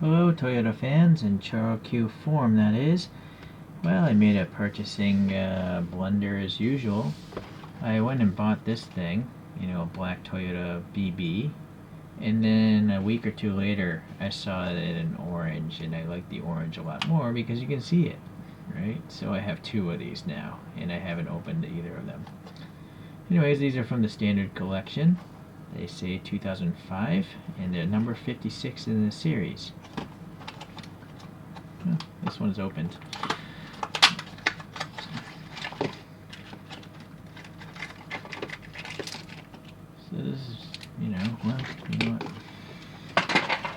Hello Toyota fans, in ChoroQ form that is. Well, I made a purchasing blunder as usual. I went and bought this thing, a black Toyota BB, and then a week or two later I saw it in orange, and I like the orange a lot more because you can see it, right? So I have two of these now, and I haven't opened either of them. Anyways, these are from the Standard collection. They say 2005, and they're number 56 in the series. Oh, this one's opened. So this is, you know what? Let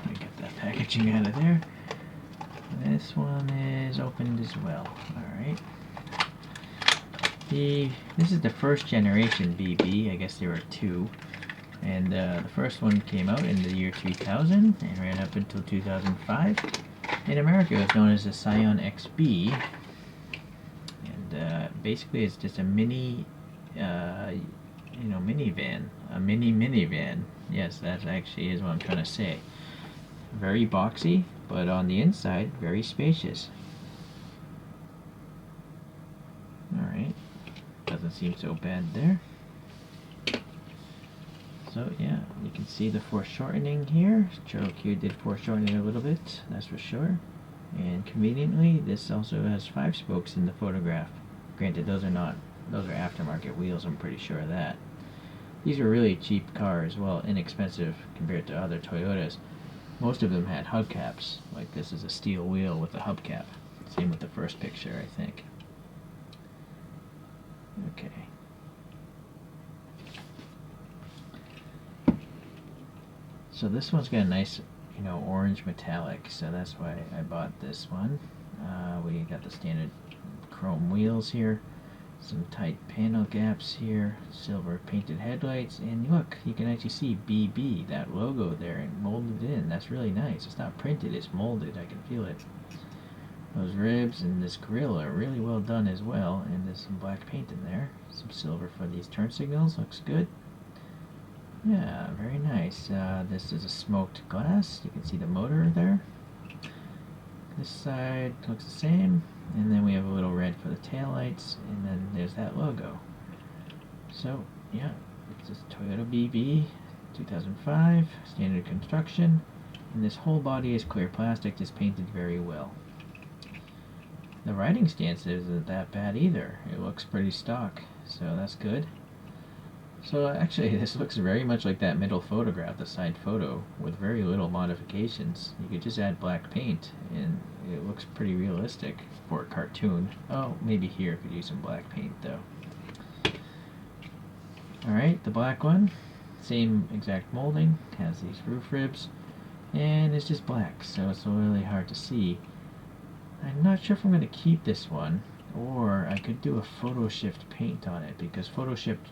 me get that packaging out of there. This one is opened as well. Alright. This is the first generation BB. I guess there were two. And the first one came out in the year 2000 and ran up until 2005. In America, it was known as the Scion XB. And basically, it's just a mini, minivan. A mini minivan. Yes, that actually is what I'm trying to say. Very boxy, but on the inside, very spacious. Alright. Doesn't seem so bad there. So yeah, you can see the foreshortening here. ChoroQ did foreshorten it a little bit, that's for sure. And conveniently, this also has 5 spokes in the photograph. Granted, those are aftermarket wheels, I'm pretty sure of that. These are really cheap cars, well, inexpensive compared to other Toyotas. Most of them had hubcaps, like this is a steel wheel with a hubcap. Same with the first picture, I think. Okay. So this one's got a nice, orange metallic, so that's why I bought this one. We got the standard chrome wheels here, some tight panel gaps here, silver painted headlights, and look, you can actually see BB, that logo there, and molded in. That's really nice. It's not printed, it's molded. I can feel it. Those ribs and this grille are really well done as well, and there's some black paint in there. Some silver for these turn signals, looks good. Yeah, very nice. This is a smoked glass. You can see the motor there. This side looks the same. And then we have a little red for the taillights. And then there's that logo. So, yeah, it's a Toyota BB 2005, standard construction. And this whole body is clear plastic, just painted very well. The riding stance isn't that bad either. It looks pretty stock, so that's good. So actually, this looks very much like that middle photograph, the side photo, with very little modifications. You could just add black paint, and it looks pretty realistic for a cartoon. Oh, maybe here could use some black paint, though. Alright, the black one, same exact molding, has these roof ribs, and it's just black, so it's really hard to see. I'm not sure if I'm going to keep this one, or I could do a photo shift paint on it, because photo shift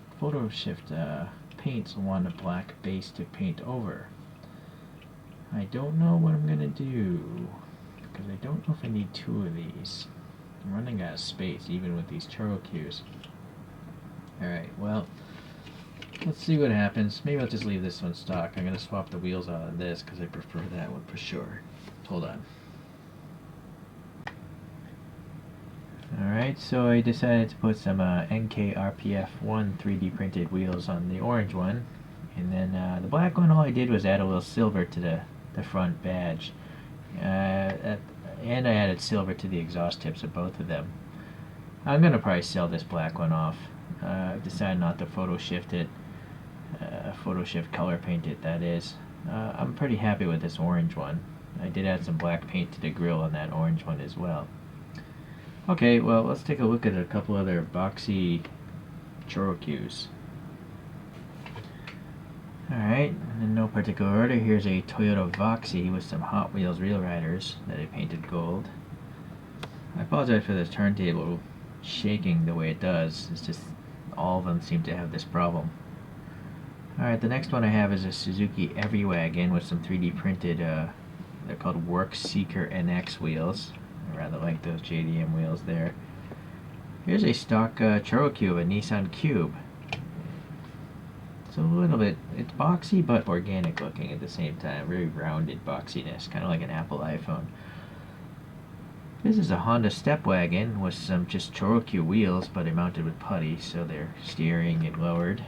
paints want a black base to paint over. I don't know what I'm gonna do, because I don't know if I need 2 of these. I'm running out of space even with these ChoroQs. Alright, well, let's see what happens. Maybe I'll just leave this one stock. I'm gonna swap the wheels out of this because I prefer that one for sure. Hold on. Alright, so I decided to put some NKRPF1 3D printed wheels on the orange one, and then the black one, all I did was add a little silver to the front badge, and I added silver to the exhaust tips of both of them. I'm going to probably sell this black one off. I've decided not to photo shift it, photo shift color paint it, that is. I'm pretty happy with this orange one. I did add some black paint to the grille on that orange one as well. Okay, well, let's take a look at a couple other boxy ChoroQs. Alright, in no particular order, here's a Toyota Voxy with some Hot Wheels Real Riders that I painted gold. I apologize for the turntable shaking the way it does. It's just all of them seem to have this problem. Alright, the next one I have is a Suzuki Everywagon with some 3D printed, they're called Work Seeker NX wheels. I rather like those JDM wheels there. Here's a stock ChoroQ of a Nissan Cube. It's a little bit, it's boxy but organic looking at the same time. Very rounded boxiness, kind of like an Apple iPhone. This is a Honda step wagon with some just Choro-Q wheels, but they're mounted with putty, so they're steering and lowered.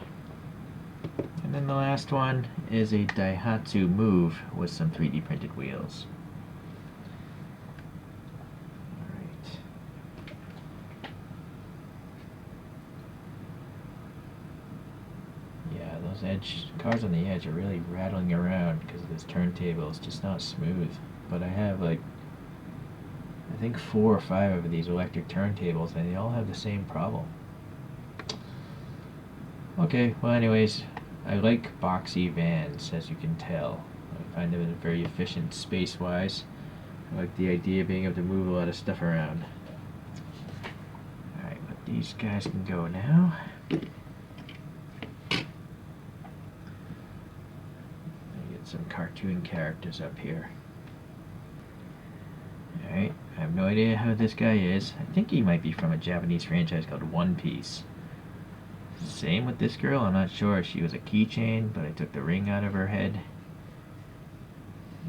And then the last one is a Daihatsu Move with some 3D printed wheels. Alright. Yeah, those cars on the edge are really rattling around because this turntable is just not smooth. But I have like, I think 4 or 5 of these electric turntables and they all have the same problem. Okay, well anyways, I like boxy vans, as you can tell. I find them very efficient space-wise. I like the idea of being able to move a lot of stuff around. Alright, but these guys can go now. Get some cartoon characters up here. Alright, I have no idea how this guy is. I think he might be from a Japanese franchise called One Piece. Same with this girl, I'm not sure if she was a keychain, but I took the ring out of her head.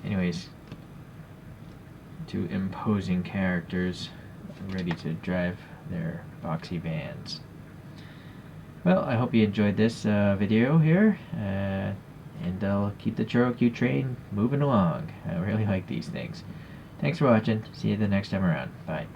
Anyways, 2 imposing characters ready to drive their boxy vans. Well, I hope you enjoyed this video here, and I'll keep the Choro-Q train moving along. I really like these things. Thanks for watching. See you the next time around. Bye.